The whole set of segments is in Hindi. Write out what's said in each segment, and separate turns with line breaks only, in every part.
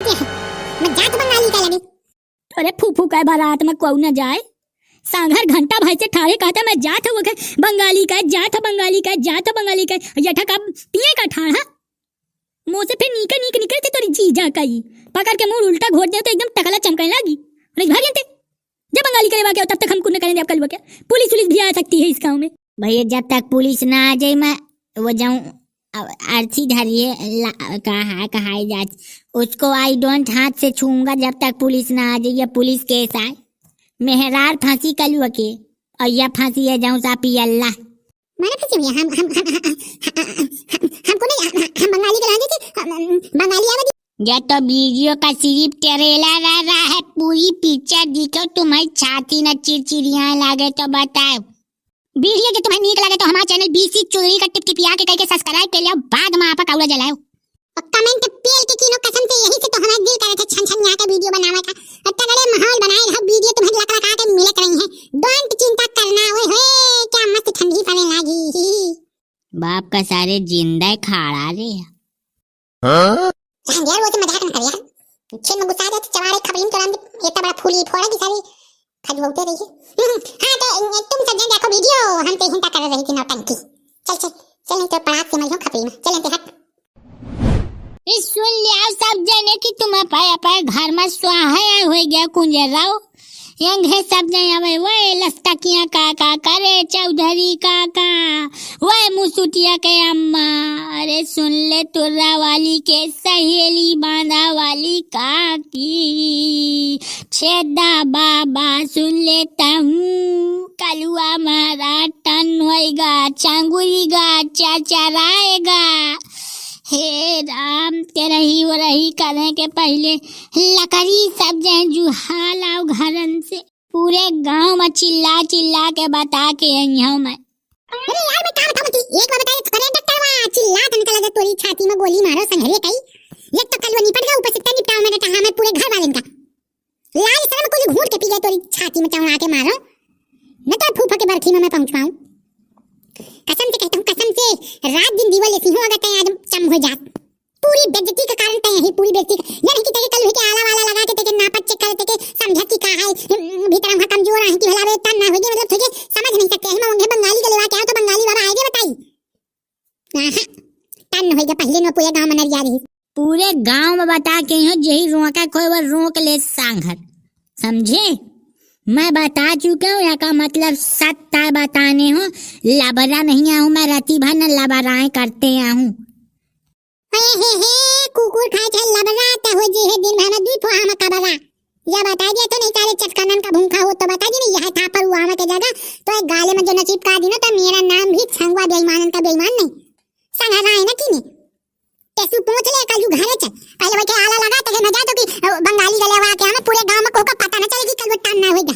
मैं जात बंगाली का लगे।
अरे फूफू का बारात में कोई न जाए। सांघर घंटा भाई से ठाड़े कहता मैं जात हूँ बंगाली का जात बंगाली का जात बंगाली का यठा का पिए का ठाड़ा मुँह से फिर नीके नीके निकलते तो जीजा का ही पकड़ के मुंह उल्टा घोट दे तो एकदम टकला चमकने लगी। अरे भाग जानते जब बंगाली करे वाके तब तक हम कुछ न करेंगे। अब कल क्या पुलिस भी आ सकती है इस गाँव में।
भैया जब तक पुलिस ना आ जाए मैं वो जाऊँ अर्थी धरिए कहा जात उसको आई डोंट हाथ से छूंगा जब तक पुलिस ना आ जाए। पुलिस केस आए मेहरार फांसी कलुआ के और यह फांसी है जाऊँ सापी अल्लाह मारे फांसी भैया हमको नहीं हम बंगाली के लाने थे बंगाली आवाज ये तो वीडियो का सिर्फ ट्रेलर आ रहा है पूरी पिक्चर दिखो तुम्हारी छाती न चिड़चिड़िया लागे तो बताओ। वीडियो जो तुम्हें नीक लगे तो हमारा चैनल बीसी चोरी का टिप के कह के सब्सक्राइब कर लियो बाद में आपा काउला जलाओ और कमेंट पेल के किनो कसम से यही से तो हमारा दिल करे थे छन छन यहाँ के वीडियो बनावे का और तगड़े माहौल बनाए रहो वीडियो तुम्हें लक लका के मिलत रही है। डोंट चिंता करना ओए होए क्या मस्त ठंडी पड़ने लगी बाप का सारे जिंदा खाड़ा रे हां यार वो तो मजाक न कर यार छे में गुस्सा जाते चवाड़े खबरीन चलान ये तो बड़ा फूली फोड़ा की सारी खजवते रही हां तो तुम सब जन देखो वीडियो हम तो हिंता कर रही थी नौटंकी चल नहीं तो पड़ाक से मजो खपरी में चल हट इस सुन लिया सब जने कि तुम पाए घर में स्वाहा हो गया कुंजराओ यंग है सब जने आवे वो लस्तकिया काका करे चौधरी काका वो मुसुटिया के अम्मा अरे सुन ले तुर्रा वाली के सहेली बांधा वाली काकी छेदा बाबा सुन लेता हूँ कलुआ मारा टन होएगा चांगुरीगा चरचराएगा। हे राम तेरा ही वो रही करने के पहले लकड़ी सब जन जुहाल आओ घरन से पूरे गांव में चिल्ला चिल्ला के बता के यहाँ मैं अरे यार मैं क्या बताऊं एक बार बताए करे डॉक्टर वा चिल्ला तो निकला जा तोरी छाती में गोली मारो संघरे कई एक तो कलवा निपट गया ऊपर से तनी निपटाओ मैं कहा मैं पूरे घर वाले का लाल शर्म को घूंट के पी गया तोरी छाती में चौड़ा के मारो न तो फूफा के बरखी में मैं पहुंच पाऊं। कसम से कहता हूँ कसम से रात दिन दीवाल ऐसी हो अगर तय आदम चम हो जात पूरी बेइज्जती का कारण तय है पूरी बेइज्जती यानी कि तेरे कल के आला वाला लगा के तेरे नापत चेक करते के समझ की का है भीतर हम कमजोर है कि भला तन ना हो गए मतलब तुझे समझ नहीं सकते हम होंगे बंगाली के लेवा के आओ तो बंगाली बाबा आएंगे बताई तन हो गया पहले न पूरे गांव में नरिया रही पूरे गांव में बता के हो यही रोका कोई वो रोक ले सांघर समझे। मैं बता चुका हूँ यहाँ का मतलब सत्ता बताने हो लबरा नहीं आऊँ मैं रति भर न लबराएं करते आऊँ कुकुर खाए थे लबरा तो हो जी है दिन भर में दूध हम कबरा या बता दिया तो नहीं तारे चटकानन का भूखा हो तो बता दी नहीं यह था पर हुआ के जगह तो एक गाले में जो नसीब का दी ना तो मेरा नाम भी छंगवा बेईमानन का बेईमान नहीं संघरा है ना कि नहीं कैसे पहुंच ले कल घर चल पहले बैठे आला लगा तो न जा तो कि बंगाली गले वा के हम पूरे गांव में कोका पता न चले कि कल वो टन ना होगा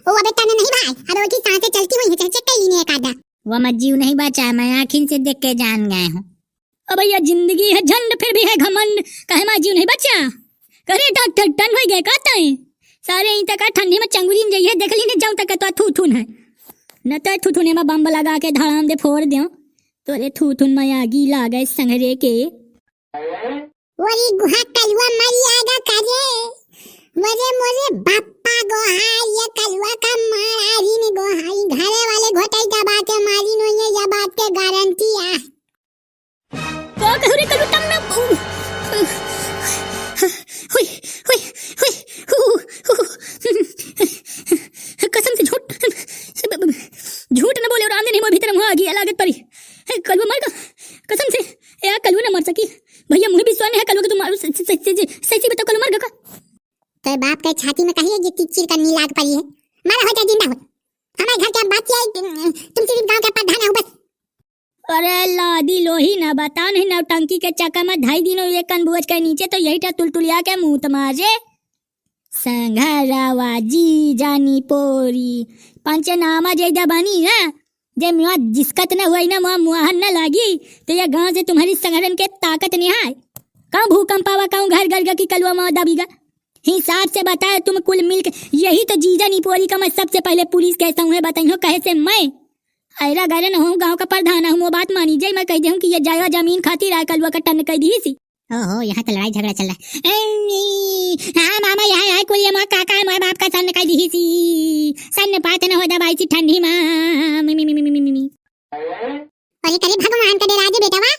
वो अबे टन नहीं भाई अरे वो की सांसें चलती हुई है कहीं नहीं एक आधा वो मत जीव नहीं बचा मैं आंखिन से देख के जान गए हूं।
अब भैया जिंदगी है झंड फिर भी है घमंड कहे मां जीव नहीं बचा करे डॉक्टर टन हो गए कहता है सारे इन तक ठंडी में चंगुरी में जाइए देख ली नहीं जाऊं तक तो थूथुन है न तो थूथुने में बम लगा के धड़ाम दे फोड़ दो तोरे थूथुन में आगी लागे संघरे के
वही गुहा कलवा मरी आगा करे मरे मोरे बाप्पा गोहाई ये कलवा का मारी ने गोहाई घरे वाले घोटाई दबा के मारी नो ये बात के गारंटी आ
को कहरे कलु तम में हुई हुई कसम से झूठ न बोले और आंधे नहीं वो भीतर मुंह आगी लागत परी कलवा मर गया कसम से या कलवा न मर सकी भैया मुझे विश्वास नहीं है कलवा के तुम मारो सच्ची बताओ कलवा मर गया
तो बाप के छाती में कहिए ये चिर करनी लाग पड़ी है मारा हो जाए जिंदा हो हमारे घर क्या बात है तुम सिर्फ गांव का प्रधान हो बस।
अरे लादी लोही ना बता नहीं ना टंकी के चक्का में 2.5 दिन एक कन बुझ के नीचे तो यही तुलतुलिया के मुंह तमाजे संघरावाजी जानी पोरी पंचनामा जैदा बनी ना जे मुआ जिसकत न हुई ना मुआ मुआहन न लागी तो ये गांव से तुम्हारी संगठन के ताकत नहीं है कहूँ भूकंप आवा कहूँ घर घर की कलवा माँ दबीगा हिसाब से बताए तुम कुल मिलकर यही तो जीजा निपोरी का मैं सबसे पहले पुलिस कहता हूँ बताइयो कहे से मैं ऐरा गरे न हूँ गांव का प्रधान हूँ वो बात मानी जाए मैं कह दूँ कि ये जायगा जमीन खातिर आय कलवा का टन कह दी सी
ओहो यहाँ तो लड़ाई झगड़ा चल रहा है
हाँ मामा यहाँ यहाँ कोई मोर काका मोर बाप का सन का दी सी सन पात न हो दबाई सी ठंडी मां मी
अरे करे भगवान करे राजे बेटा वा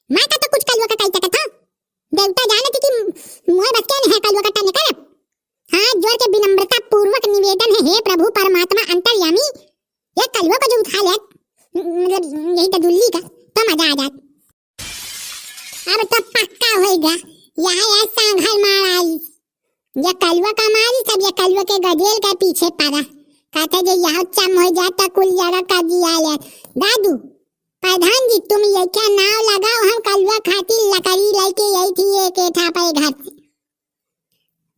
मैं का तो कुछ कलवा का काई तक था देवता जाने थी कि मोर बच्चे ने है कलवा का टने कर हाथ जोड़ के विनम्रता पूर्वक निवेदन है हे प्रभु परमात्मा अंतर्यामी ये कलवा को जो उठा ले मतलब यही तो दुल्ली का तो मजा आ जात अब तो पक्का होएगा यहाँ ऐसा घर मार आई ये कलवा का मारी सब ये कलवा के गजेल के पीछे पड़ा कहते जो यहाँ चम हो जाता कुल जगह का दिया ले दादू प्रधान जी तुम ये क्या नाव लगाओ हम कलवा खाती लकड़ी लेके यही थी एक एठा पे घर से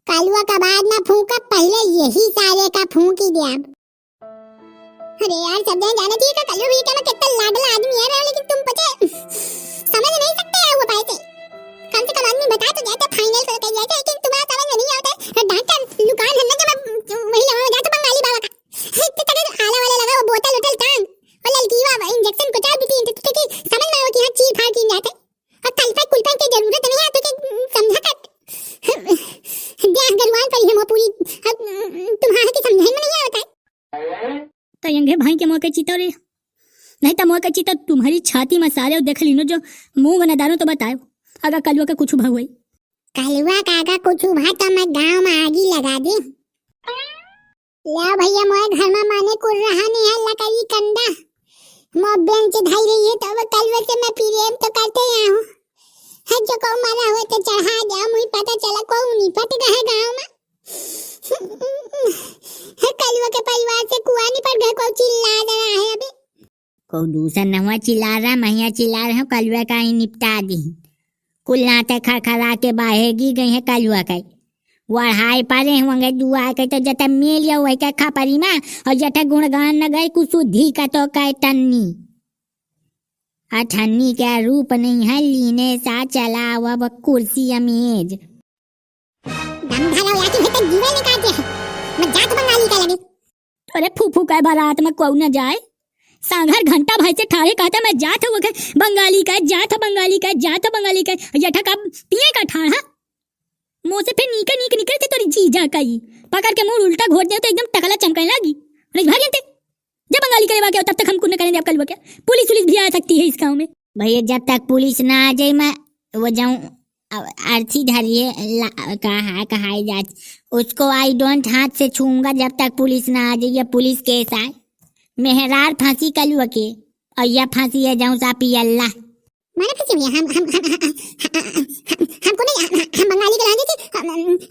कलवा का बाद ना फूका पहले यही सारे का फूक ही दिया अरे यार सब जाने चाहिए कि कलवा भी क्या कितना लाडला आदमी है लेकिन तुम पता समझ नहीं सकते हैं वो पैसे कम से कम आदमी बता तो जाते फाइनल करके जाते लेकिन तुम्हारा समझ में नहीं आता डॉक्टर दुकान है ना जब वही लगा जाता बंगाली बाबा का तो तक आला वाले लगा वो बोतल उतल टांग और ललकीवा इंजेक्शन को चार भी तो समझ में आओ कि हां चीर फाड़ की जाते और कल्पा कुलपा की जरूरत नहीं है तो समझा कर ध्यान करवान पर हम पूरी तुम्हारा की समझ में नहीं आता
तो यंगे भाई के मौके चितो रे नहीं तो मौके चितो तुम्हारी छाती में सारे देख लीनो जो मुंह में नदारो तो बताओ अगर कलवा का कुछ भा हुई
कलवा का अगर कुछ भा तो मैं गांव में आगी लगा दे ले भैया मोए घर में माने कुर रहा नहीं है लकड़ी कंदा मो बेंच धाई रही है तो अब कलवा से मैं प्रेम तो करते ही हूं है जो को मारा हुआ तो चढ़ा जा मुझे पता चला को नहीं पट गए गांव में है कलवा के परिवार से कुआनी पर घर को चिल्ला रहा है अभी
को दूसरा नवा चिल्ला रहा मैं चिल्ला रहा हूँ कलवा का ही निपटा दी कुल नाते खड़खड़ा के बाहेगी गई है कलवा का वढ़ाई पारे होंगे दुआ के तो जटा मेल या वही का खा परी मां और जटा गुणगान न गए कुसुद्धि का तो कह टन्नी अठन्नी क्या रूप नहीं है लीने सा चला वह कुर्सी अमेज
दम धरा या कि भीतर जीवे निकालते हैं मैं जात बंगाली का लगी
अरे फूफू का बारात में कौ न जाए सांघर घंटा भाई से ठाड़े कहता मैं जात हो बंगाली का जात बंगाली का जात बंगाली का जठा का पिए का ठाड़ा मुंह से फिर नीके नीके निकलते तोरी जीजा का ही पकड़ के मुंह उल्टा घोट दे तो एकदम टकला चमकने लगी अरे भागते जब बंगाली करेवा क्या तब तक हम कुछ करेंगे आप कल क्या पुलिस भी आ सकती है इस गांव में भैया जब तक पुलिस ना आ जाए मैं वो जाऊं अर्थी धरिए कहा जात उसको आई डोंट हाथ से छूंगा जब तक पुलिस ना आ जाए पुलिस केस आए मेहरार फांसी कलुआ के और यह फांसी है जाऊं सापी अल्लाह
मारा फंसी हुई हमको नहीं हम बंगाली के लाने थे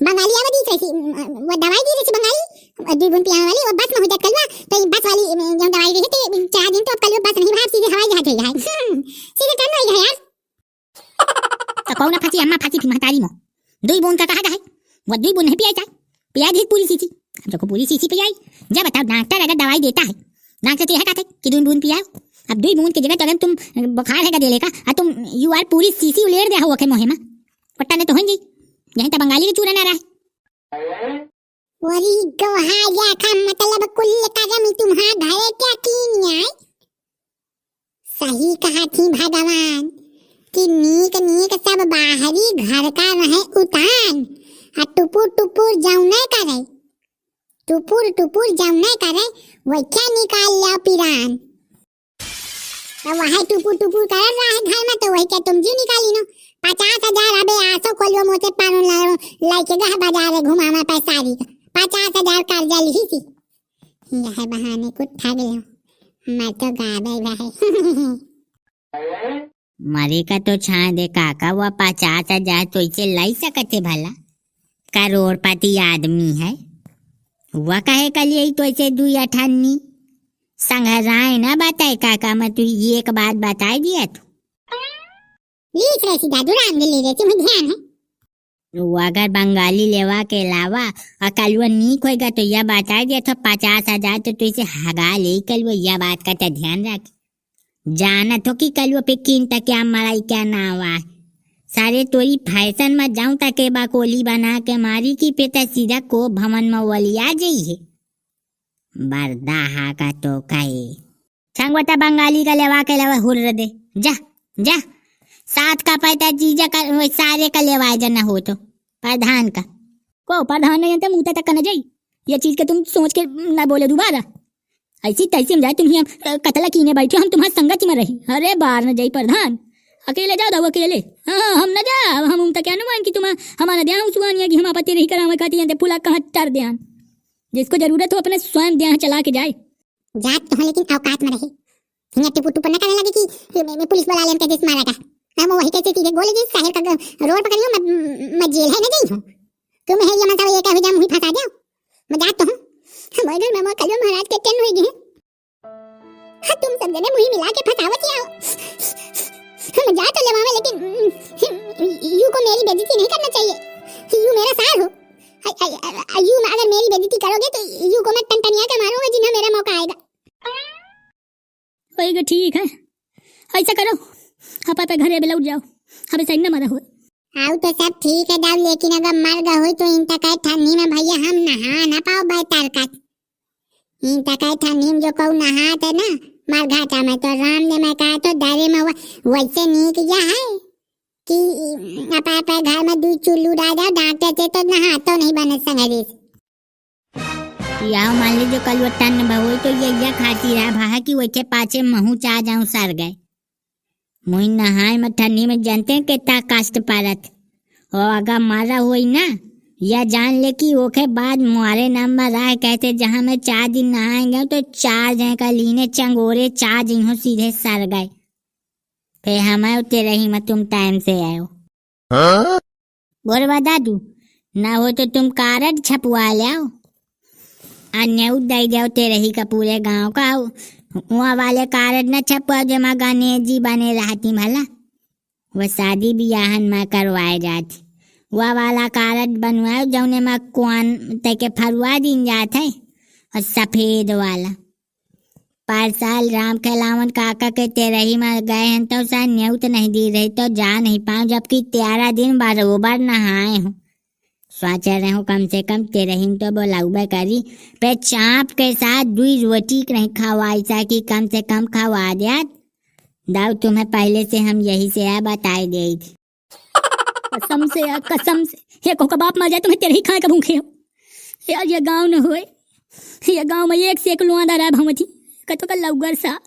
बंगाली आवाज़ दी थी वो दवाई दी थी बंगाली दूध पियाने वाली वो बस में हो जात कलवा तो बस वाली जो दवाई दी थी 4 दिन तो अब कलवा बस नहीं भाग सीधे हवाई जहाज हो जाए सीधे टर्न हो गया यार
तो कौन फांसी अम्मा फांसी थी महतारी मो दुई बूंद का कहा जाए वो दुई बूंद नहीं पियाई जाए पिया दी पूरी सीसी हम जो पूरी सीसी पियाई जब बताओ डॉक्टर अगर दवाई देता है डॉक्टर तो यह कहते कि 2 बूंद पियाओ अब 2 बूंद की जगह तो अगर तुम बुखार है का दे लेगा और तुम यू आर पूरी सीसी उलेड़ दे हो के मोहे में पट्टा ने तो होंगी यहीं तो बंगाली के चूरा ना रहा
वरी गवा या का मतलब कुल कदम तुम्हारा घरे क्या की न्याय सही कहा थी भगवान कि नीक नीक सब बाहरी घर का रहे उतान आ टुपुर टुपुर जाऊं नहीं करे टुपुर टुपुर जाऊं नहीं करे वो क्या निकाल लिया पिरान वही टुपुर टुपुर कर रहा है घर में तो वही क्या तुम जी निकाली नो 50,000 अबे आसो कोलियो मोते पानो लाइके गह बाजार घुमा में पैसारी का 50,000 कर्जा ली थी यह बहाने को ठग लो मैं तो गाबे भाई
मरे का तो छा दे काका वो 50,000 तो इसे लाई सकते भला करोड़पति आदमी है वह कहे कल यही तो इसे 2.98 संघराए ना बताए काका मैं तू एक बात बताई दिया तू
लिख रही दादू राम ले रहे तुम्हें ध्यान है
वो अगर बंगाली लेवा के अलावा कलवा नीक होगा तो यह बता दिया था 50,000 तो तू इसे हगा ले कलवा यह बात का तो ध्यान रख जाना तो कि कलवा पे किन तक क्या मराई क्या ना हुआ सारे तोरी फैशन में जाऊं तक के बाकोली बना के मारी की पेता सीधा को भवन में वलिया जाइए बरदाहा का तो कहे छंगवटा बंगाली का लेवा के लेवा हुर्र दे जा जा 7 का पैसा जीजा का सारे का लेवा जना हो तो प्रधान का को प्रधान नहीं जानते मुँह तक न जाई। ये चीज के तुम सोच के ना बोले दोबारा। ऐसी तैसी में जाए तुम ही हम कतला कीने बैठे हम तुम्हारी संगति में रही। अरे बाहर न जाई प्रधान, अकेले जाओ दाऊ अकेले। हाँ हम न जा हम तक क्या नुमान कि तुम हमारा ध्यान सुहानिया कि हम आपत्ति नहीं करावे खाती हैं फूला कहाँ टर ध्यान। जिसको जरूरत हो अपने स्वयं ध्यान चला के जाए।
जात तो है लेकिन औकात में रहे। हिंगा टिपू टुपू न करने लगे कि मैं पुलिस बुला ले कैसे मारा का। मैं वही कैसे सीधे गोले जी शहर का रोड पकड़ियो मैं जेल है न गई हूँ। तुम है ये मतलब ये कह जा मुझे फंसा दो। मैं जात तो हूँ हमारे घर में कल महाराज के टेन हुई है। हाँ तुम सब जने मुझे मिला के फंसावत आओ। मैं जा तो लेवा लेकिन यू को मेरी बेइज्जती नहीं करना चाहिए। यू मेरा सार हो। यू अगर मेरी बेइज्जती करोगे तो यू को मैं टंटनिया के मारूंगा जिन्हें मेरा मौका आएगा।
वही ठीक है ऐसा करो आप पे घरे पे लौट जाओ। हमें सही न मरा हो।
आओ तो सब ठीक है दाऊ लेकिन अगर मर गए हो तो इन तक ठंडी में भैया हम नहा ना पाओ बेतार का। इन तक ठंडी में जो कहू नहाते ना मर घाटा में तो राम ने मैं कहा तो डरे में वैसे नीक जा है कि अपा घर में दूध चुल्लू डाल जाओ डांटे से तो नहा तो नहीं बने संगरी।
या मान लीजिए कल वो टन बहु तो ये खाती रहा भा कि वैसे पाचे महू चा जाऊं सर गए। मुई नहाए में ठंडी में जानते हैं कितना कष्ट पारत। और अगर मारा हुई ना या जान ले कि ओके बाद मुआरे नंबर रहा कहते जहाँ मैं 4 दिन नहाएंगे तो 4 जन का लीने चंगोरे 4 जिन्हों सीधे सर गए। फिर हमें उतरे रही मैं तुम टाइम से आयो। बोल बता दू ना हो तो तुम कार्ड छपवा लाओ अन्य दे जाओ तेरे ही का पूरे गांव का। वहाँ वाले कार्ड न छपवा जमा गणेश जी बने रहती भला वो शादी बियाहन में करवाए जाती। वह वाला कार्ड बनवाओ जौने में कौन तके फरवा दिन जात है और सफेद वाला। पर साल राम खेलावन काका के तेरही में गए हैं तो शायद न्यूत नहीं दी रही तो जा नहीं पाऊँ जबकि 13 दिन बरोबर नहाए हूँ। सोच रहे हूँ कम से कम तेरही तो बोलाऊबे करी पे चाप के साथ 2 रोटी नहीं खवाई कि कम से कम खवा दिया। दाऊ तुम्हें पहले से हम यही से बताई दे थी। कसम से ये को बाप मर जाए तुम्हें तेरे ही खाए का भूखे हो यार। ये गांव न होए ये गांव में एक से एक लुआदा रहा भमती कतो का लौगर सा।